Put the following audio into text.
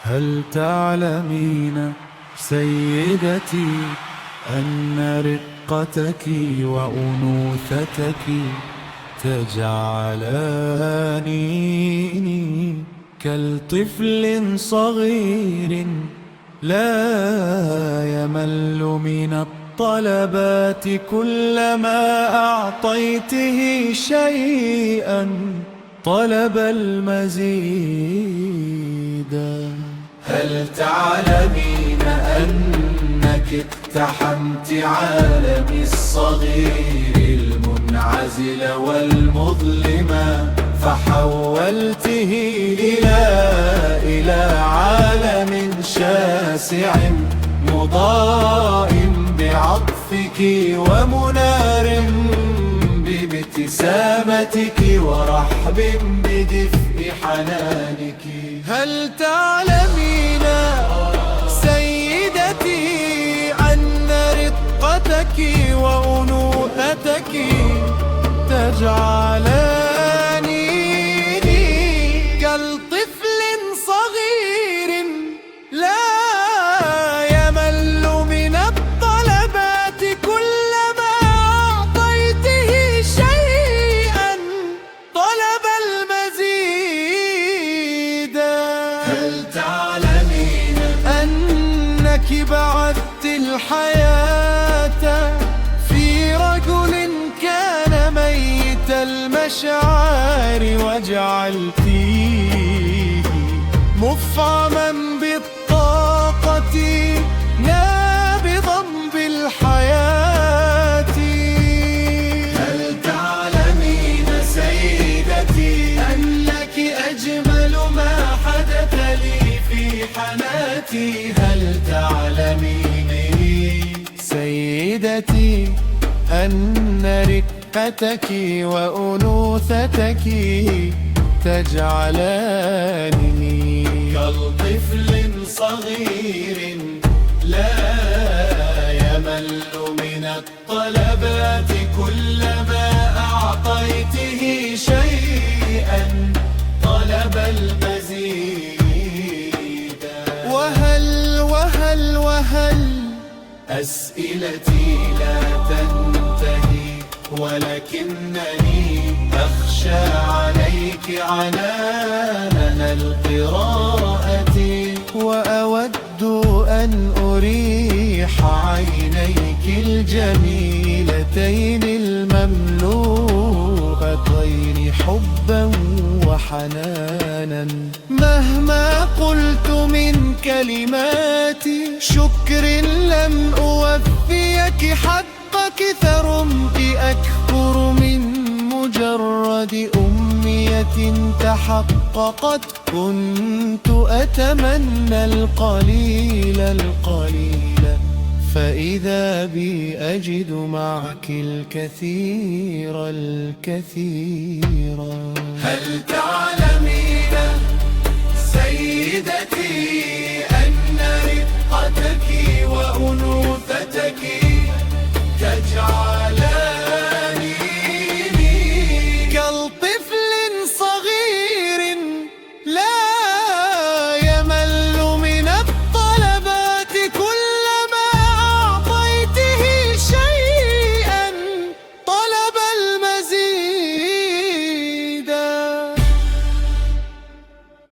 هل تعلمين سيدتي أن رقتك وأنوثتك تجعلاني كالطفل صغير لا يمل من الطلبات كلما أعطيته شيئا طلب المزيد. هل تعلمين أنك اقتحمت عالمي الصغير المنعزل والمظلم فحولته إلى عالم شاسع مضاء بعطفك ومنار بابتسامتك ورحب بدفء حنانك. هل تعلمين سيدتي أن رقتك وأنوثتك تجعلاني كالطفل صغير لا يمل من الطلبات كلما أعطيته شيئا طلب المزيد. هل تعلمين أنك بعثت الحياة في رجل كان ميت المشاعر وجعلتيه مفعما بالطاقة نابضا بالحياة. هل تعلمين سيدتي أنك أجمل ما حدث لي في حياتي؟ هل تعلمين سيدتي أن رقتك وأنوثتك تجعلانني كالطفل صغير لا يمل من الطلبات كلما أعطيته شيئا طلب المزيد. وهل أسئلتي لا تنتهي ولكنني أخشى عليك عنان القراءة وأود أن أريح عينيك الجميلتين المملوءتين حبا وحنانا. مهما قلت من كلمات شكر لم أوفيك حقك ثرمت أكثر من مجرد أمنية تحققت. كنت أتمنى القليل فإذا بي أجد معك الكثير. هل تعلم